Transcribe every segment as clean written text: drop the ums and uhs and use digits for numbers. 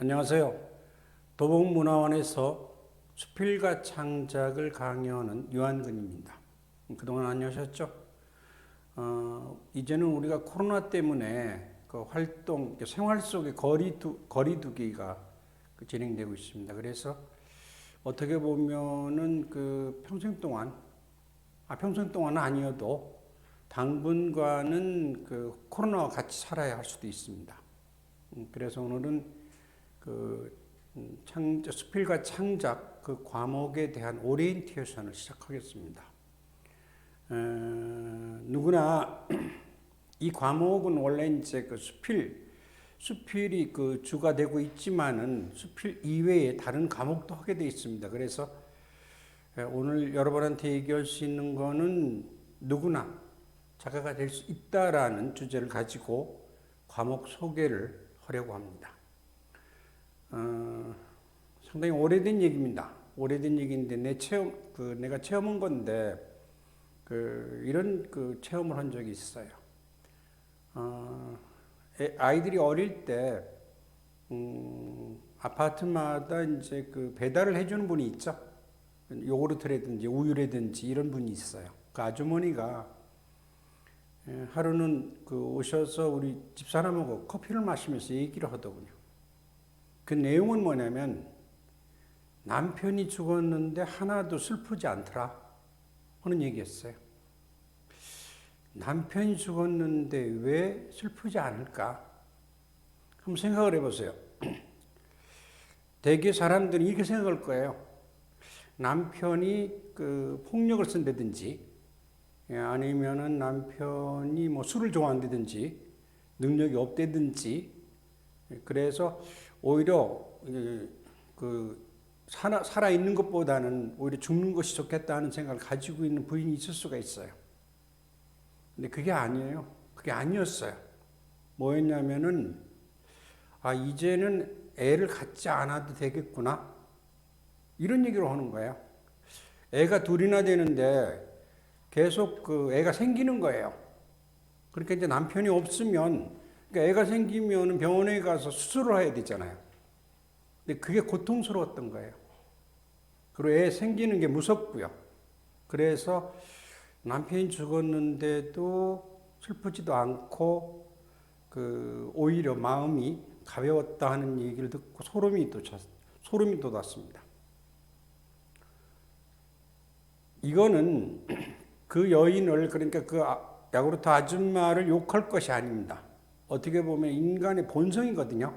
안녕하세요. 도봉문화원에서 수필과 창작을 강의하는 유한근입니다. 그동안 안녕하셨죠? 이제는 우리가 코로나 때문에 그 활동, 생활 속의 거리두기가 진행되고 있습니다. 그래서 어떻게 보면은 그 평생 동안은 아니어도 당분간은 그 코로나와 같이 살아야 할 수도 있습니다. 그래서 오늘은 수필과 창작 그 과목에 대한 오리엔테이션을 시작하겠습니다. 누구나 이 과목은 원래 이제 그 수필이 그 주가 되고 있지만은 수필 이외에 다른 과목도 하게 되어 있습니다. 그래서 오늘 여러분한테 얘기할 수 있는 거는 누구나 작가가 될 수 있다라는 주제를 가지고 과목 소개를 하려고 합니다. 상당히 오래된 얘기입니다. 오래된 얘기인데 내가 체험한 건데 이런 체험을 한 적이 있어요. 아이들이 어릴 때 아파트마다 이제 그 배달을 해주는 분이 있죠. 요구르트라든지 우유라든지 이런 분이 있어요. 그 아주머니가 하루는 오셔서 우리 집사람하고 커피를 마시면서 얘기를 하더군요. 그 내용은 뭐냐면 남편이 죽었는데 하나도 슬프지 않더라 하는 얘기였어요. 남편이 죽었는데 왜 슬프지 않을까? 한번 생각을 해보세요. 대개 사람들이 이렇게 생각할 거예요. 남편이 폭력을 쓴다든지 아니면은 남편이 뭐 술을 좋아한다든지 능력이 없다든지 그래서 오히려 살아 있는 것보다는 오히려 죽는 것이 좋겠다는 생각을 가지고 있는 부인이 있을 수가 있어요. 근데 그게 아니에요. 그게 아니었어요. 뭐였냐면은 이제는 애를 갖지 않아도 되겠구나 이런 얘기를 하는 거예요. 애가 둘이나 되는데 계속 애가 생기는 거예요. 그러니까 이제 남편이 없으면 그러니까 애가 생기면 병원에 가서 수술을 해야 되잖아요. 근데 그게 고통스러웠던 거예요. 그리고 애 생기는 게 무섭고요. 그래서 남편이 죽었는데도 슬프지도 않고 오히려 마음이 가벼웠다 하는 얘기를 듣고 소름이 돋았습니다. 이거는 그 여인을 그러니까 야구르트 아줌마를 욕할 것이 아닙니다. 어떻게 보면 인간의 본성이거든요.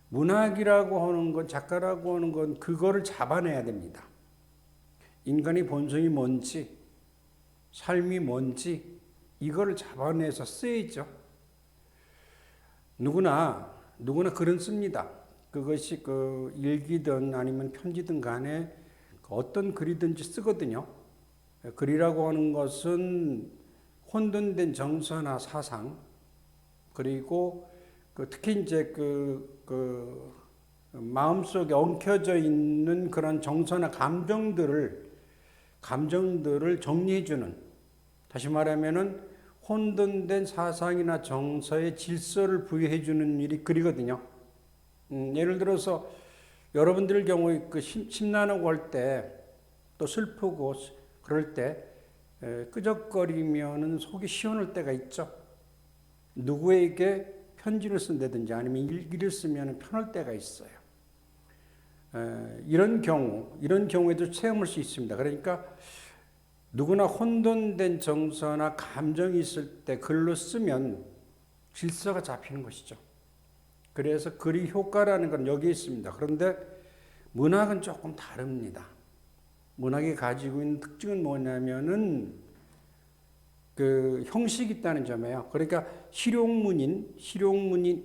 문학이라고 하는 건, 작가라고 하는 건 그거를 잡아내야 됩니다. 인간의 본성이 뭔지, 삶이 뭔지 이거를 잡아내서 써야죠. 누구나 글은 씁니다. 그것이 일기든 아니면 편지든 간에 어떤 글이든지 쓰거든요. 글이라고 하는 것은 혼돈된 정서나 사상, 그리고 특히 이제 마음속에 엉켜져 있는 그런 정서나 감정들을 정리해주는, 다시 말하면은 혼돈된 사상이나 정서의 질서를 부여해주는 일이 글이거든요. 예를 들어서 여러분들 경우에 심란하고 할 때, 또 슬프고 그럴 때 끄적거리면은 속이 시원할 때가 있죠. 누구에게 편지를 쓴다든지 아니면 일기를 쓰면 편할 때가 있어요. 이런 경우에도 체험할 수 있습니다. 그러니까 누구나 혼돈된 정서나 감정이 있을 때 글로 쓰면 질서가 잡히는 것이죠. 그래서 글이 효과라는 건 여기에 있습니다. 그런데 문학은 조금 다릅니다. 문학이 가지고 있는 특징은 뭐냐면은 형식이 있다는 점이에요. 그러니까 실용문인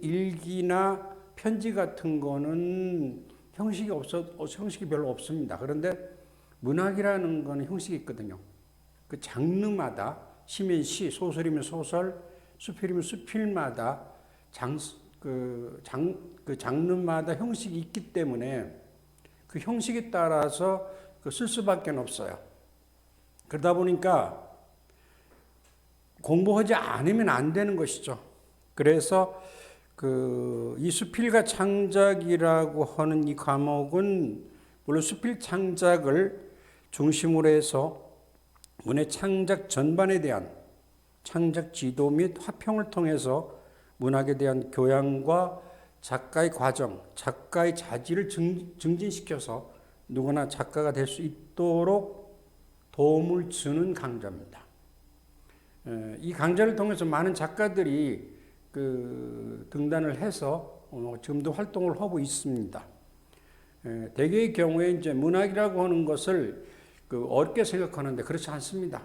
일기나 편지 같은 거는 형식이 별로 없습니다. 그런데 문학이라는 거는 형식이 있거든요. 그 장르마다 시면 시, 소설이면 소설, 수필이면 수필마다 장르마다 형식이 있기 때문에 그 형식에 따라서 쓸 수밖에 없어요. 그러다 보니까 공부하지 않으면 안 되는 것이죠. 그래서 이 수필과 창작이라고 하는 이 과목은 물론 수필 창작을 중심으로 해서 문의 창작 전반에 대한 창작 지도 및 화평을 통해서 문학에 대한 교양과 작가의 과정, 작가의 자질을 증진시켜서 누구나 작가가 될 수 있도록 도움을 주는 강좌입니다. 이 강좌를 통해서 많은 작가들이 등단을 해서 지금도 활동을 하고 있습니다. 대개의 경우에 이제 문학이라고 하는 것을 어렵게 생각하는데 그렇지 않습니다.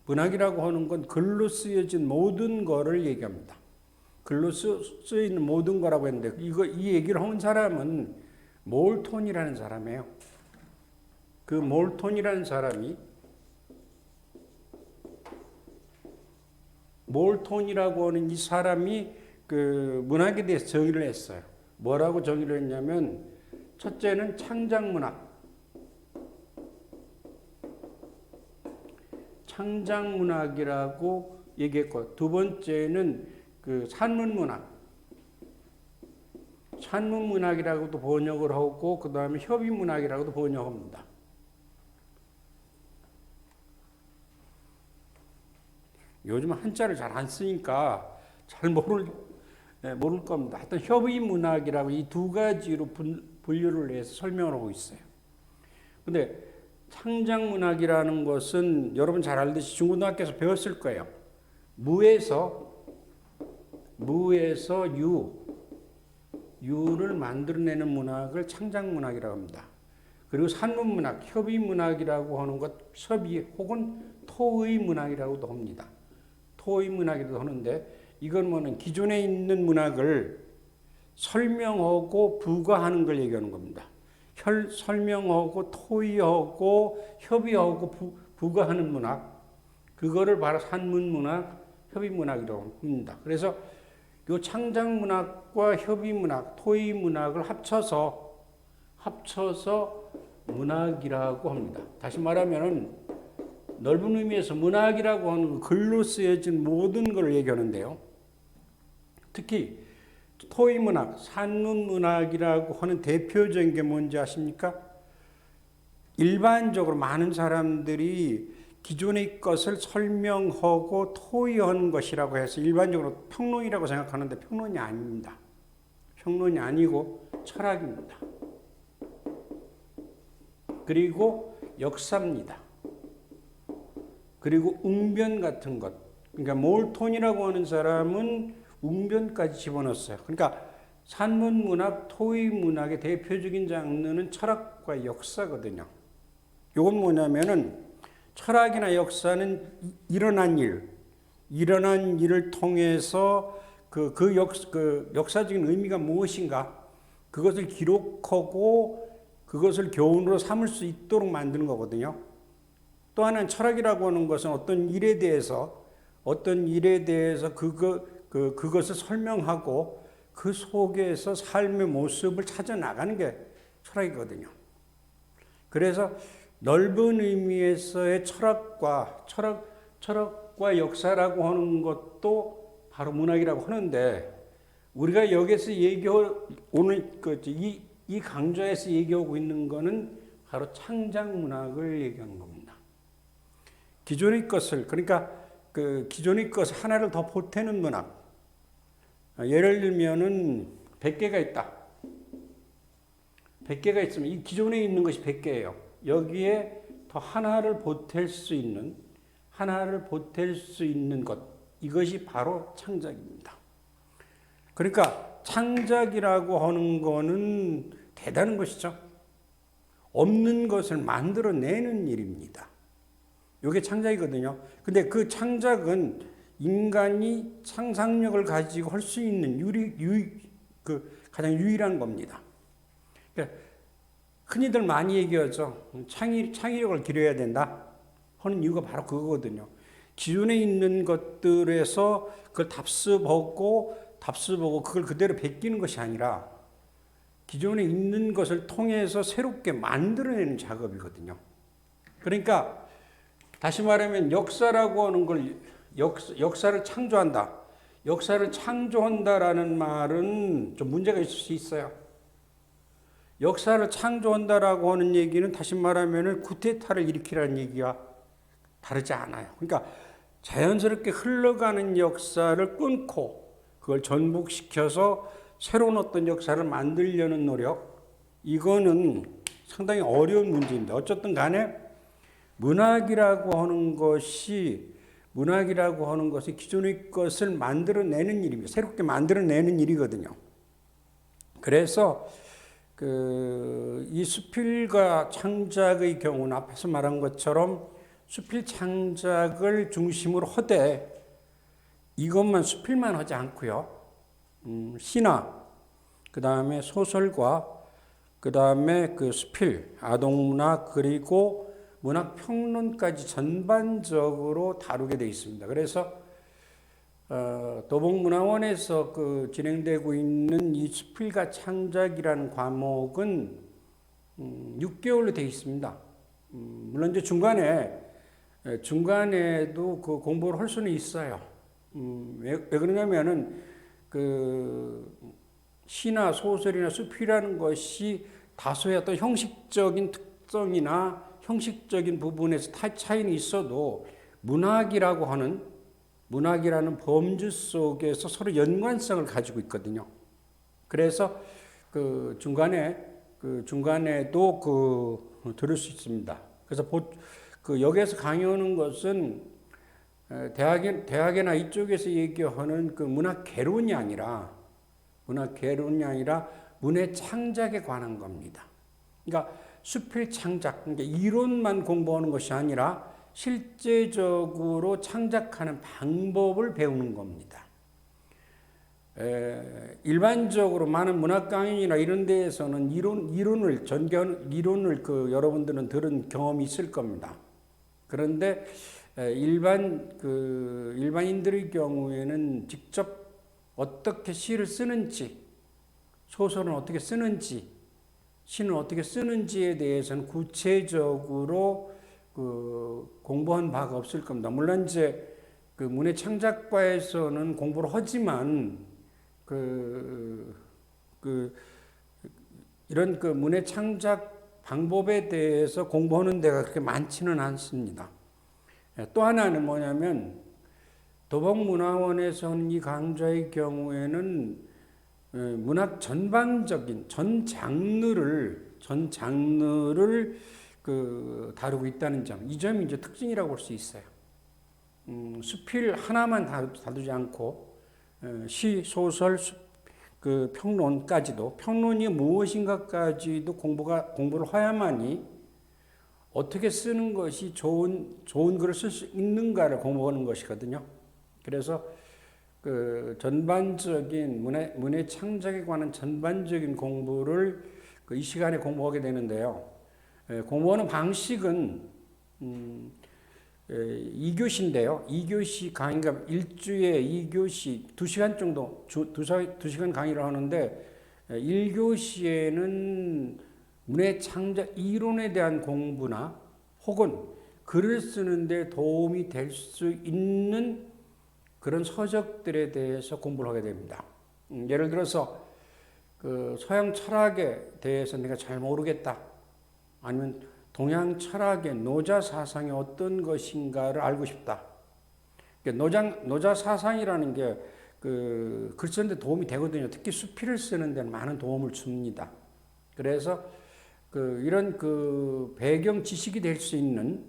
문학이라고 하는 건 글로 쓰여진 모든 거를 얘기합니다. 글로 쓰여 있는 모든 거라고 했는데 이 얘기를 한 사람은 몰톤이라는 사람이에요. 그 몰톤이라는 사람이 몰톤이라고 하는 이 사람이 문학에 대해서 정의를 했어요. 뭐라고 정의를 했냐면 첫째는 창작문학. 창작문학이라고 얘기했고 두 번째는 산문문학. 산문문학이라고도 번역을 하고 그 다음에 협의문학이라고도 번역합니다. 요즘 한자를 잘 안 쓰니까 잘 모를 겁니다. 하여튼 협의문학이라고 이 두 가지로 분류를 해서 설명을 하고 있어요. 근데 창작문학이라는 것은 여러분 잘 알듯이 중고등학교에서 배웠을 거예요. 무에서 유를 만들어내는 문학을 창작문학이라고 합니다. 그리고 산문문학, 협의문학이라고 하는 것, 협의 혹은 토의문학이라고도 합니다. 토의문학이라고 하는데 이건 뭐는 기존에 있는 문학을 설명하고 부가하는 걸 얘기하는 겁니다. 설명하고 토의하고 협의하고 부가하는 문학, 그거를 바로 산문문학, 협의문학이라고 합니다. 그래서 이 창작문학과 협의문학, 토의문학을 합쳐서 문학이라고 합니다. 다시 말하면 넓은 의미에서 문학이라고 하는 글로 쓰여진 모든 걸 얘기하는데요. 특히 토의문학, 산문문학이라고 하는 대표적인 게 뭔지 아십니까? 일반적으로 많은 사람들이 기존의 것을 설명하고 토의하는 것이라고 해서 일반적으로 평론이라고 생각하는데 평론이 아닙니다. 평론이 아니고 철학입니다. 그리고 역사입니다. 그리고 웅변 같은 것. 그러니까 몰톤이라고 하는 사람은 웅변까지 집어넣었어요. 그러니까 산문문학, 토의문학의 대표적인 장르는 철학과 역사거든요. 이건 뭐냐면은 철학이나 역사는 일어난 일을 통해서 역사적인 의미가 무엇인가 그것을 기록하고 그것을 교훈으로 삼을 수 있도록 만드는 거거든요. 또 하나는 철학이라고 하는 것은 어떤 일에 대해서 그것을 설명하고 그 속에서 삶의 모습을 찾아 나가는 게 철학이거든요. 그래서 넓은 의미에서의 철학과 역사라고 하는 것도 바로 문학이라고 하는데 우리가 여기서 오늘 이 강좌에서 얘기하고 있는 것은 바로 창작문학을 얘기하는 겁니다. 기존의 것을 기존의 것 하나를 더 보태는 문학. 예를 들면은 100개가 있다. 100개가 있으면 이 기존에 있는 것이 100개예요. 여기에 더 하나를 보탤 수 있는 것. 이것이 바로 창작입니다. 그러니까 창작이라고 하는 거는 대단한 것이죠. 없는 것을 만들어내는 일입니다. 이게 창작이거든요. 근데 그 창작은 인간이 상상력을 가지고 할 수 있는 가장 유일한 겁니다. 그러니까 흔히들 많이 얘기하죠. 창의력을 기르어야 된다 하는 이유가 바로 그거거든요. 기존에 있는 것들에서 그걸 답습하고 그걸 그대로 베끼는 것이 아니라 기존에 있는 것을 통해서 새롭게 만들어내는 작업이거든요. 그러니까 다시 말하면 역사라고 하는 걸 역사를 창조한다. 역사를 창조한다라는 말은 좀 문제가 있을 수 있어요. 역사를 창조한다라고 하는 얘기는 다시 말하면 쿠데타를 일으키라는 얘기와 다르지 않아요. 그러니까 자연스럽게 흘러가는 역사를 끊고 그걸 전복시켜서 새로운 어떤 역사를 만들려는 노력, 이거는 상당히 어려운 문제입니다. 어쨌든 간에 문학이라고 하는 것이 기존의 것을 만들어내는 일입니다. 새롭게 만들어내는 일이거든요. 그래서 이 수필과 창작의 경우는 앞에서 말한 것처럼 수필 창작을 중심으로 하되 이것만 수필만 하지 않고요. 시나 그 다음에 소설과 그 다음에 그 수필, 아동문학 그리고 문학평론까지 전반적으로 다루게 되어 있습니다. 그래서 도봉문화원에서 진행되고 있는 이 수필과 창작이라는 과목은 6개월로 되어 있습니다. 물론 이제 중간에도 그 공부를 할 수는 있어요. 왜 그러냐면은 시나 소설이나 수필이라는 것이 다소의 어떤 형식적인 특성이나 형식적인 부분에서 차이는 있어도 문학이라는 범주 속에서 서로 연관성을 가지고 있거든요. 그래서 중간에도 들을 수 있습니다. 그래서 여기에서 강의하는 것은 대학이나 이쪽에서 얘기하는 문학 개론이 아니라 문의 창작에 관한 겁니다. 그러니까 수필 창작, 그러니까 이론만 공부하는 것이 아니라 실제적으로 창작하는 방법을 배우는 겁니다. 일반적으로 많은 문학 강연이나 이런 데에서는 이론을 여러분들은 들은 경험이 있을 겁니다. 그런데 일반인들의 경우에는 직접 어떻게 시를 쓰는지, 소설은 어떻게 쓰는지, 시는 어떻게 쓰는지에 대해서는 구체적으로 공부한 바가 없을 겁니다. 물론 이제 문예 창작과에서는 공부를 하지만 이런 문예 창작 방법에 대해서 공부하는 데가 그렇게 많지는 않습니다. 또 하나는 뭐냐면 도봉문화원에서 하는 이 강좌의 경우에는 문학 전반적인 전 장르를 다루고 있다는 점, 이 점이 이제 특징이라고 볼 수 있어요. 수필 하나만 다루지 않고 시, 소설, 평론까지도, 평론이 무엇인가까지도 공부를 해야만이 어떻게 쓰는 것이 좋은 글을 쓸 수 있는가를 공부하는 것이거든요. 그래서 전반적인 문예 창작에 관한 전반적인 공부를 이 시간에 공부하게 되는데요. 공부하는 방식은 2교시인데요. 2교시 강의가 일주에 2교시 2시간 정도 2시간 강의를 하는데 1교시에는 문예 창작 이론에 대한 공부나 혹은 글을 쓰는데 도움이 될 수 있는 그런 서적들에 대해서 공부를 하게 됩니다. 예를 들어서 서양 철학에 대해서 내가 잘 모르겠다. 아니면 동양 철학의 노자 사상이 어떤 것인가를 알고 싶다. 노자 사상이라는 게 글 쓰는데 도움이 되거든요. 특히 수필을 쓰는 데는 많은 도움을 줍니다. 그래서 이런 배경 지식이 될 수 있는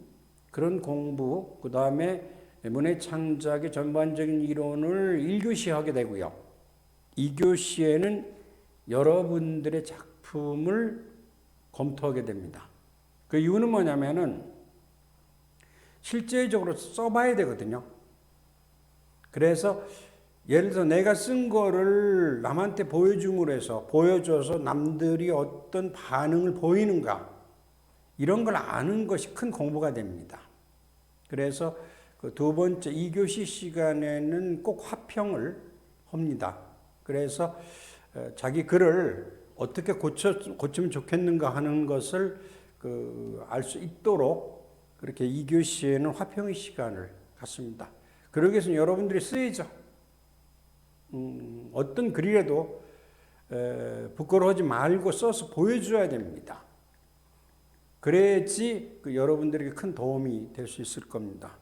그런 공부, 그 다음에 문예 창작의 전반적인 이론을 1교시에 하게 되고요. 2교시에는 여러분들의 작품을 검토하게 됩니다. 그 이유는 뭐냐면은 실제적으로 써봐야 되거든요. 그래서 예를 들어 내가 쓴 거를 남한테 보여줘서 남들이 어떤 반응을 보이는가, 이런 걸 아는 것이 큰 공부가 됩니다. 그래서 두 번째 2교시 시간에는 꼭 화평을 합니다. 그래서 자기 글을 어떻게 고치면 좋겠는가 하는 것을 알 수 있도록 그렇게 2교시에는 화평의 시간을 갖습니다. 그러기 위해서는 여러분들이 써야죠. 어떤 글이라도 부끄러워하지 말고 써서 보여줘야 됩니다. 그래야지 여러분들에게 큰 도움이 될 수 있을 겁니다.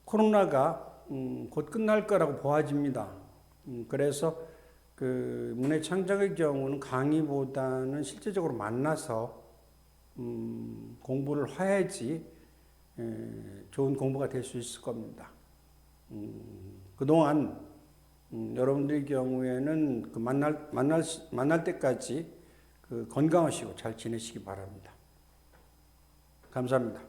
코로나가 곧 끝날 거라고 보아집니다. 그래서 문예 창작의 경우는 강의보다는 실제적으로 만나서 공부를 해야지 좋은 공부가 될 수 있을 겁니다. 그동안 여러분들의 경우에는 만날 때까지 건강하시고 잘 지내시기 바랍니다. 감사합니다.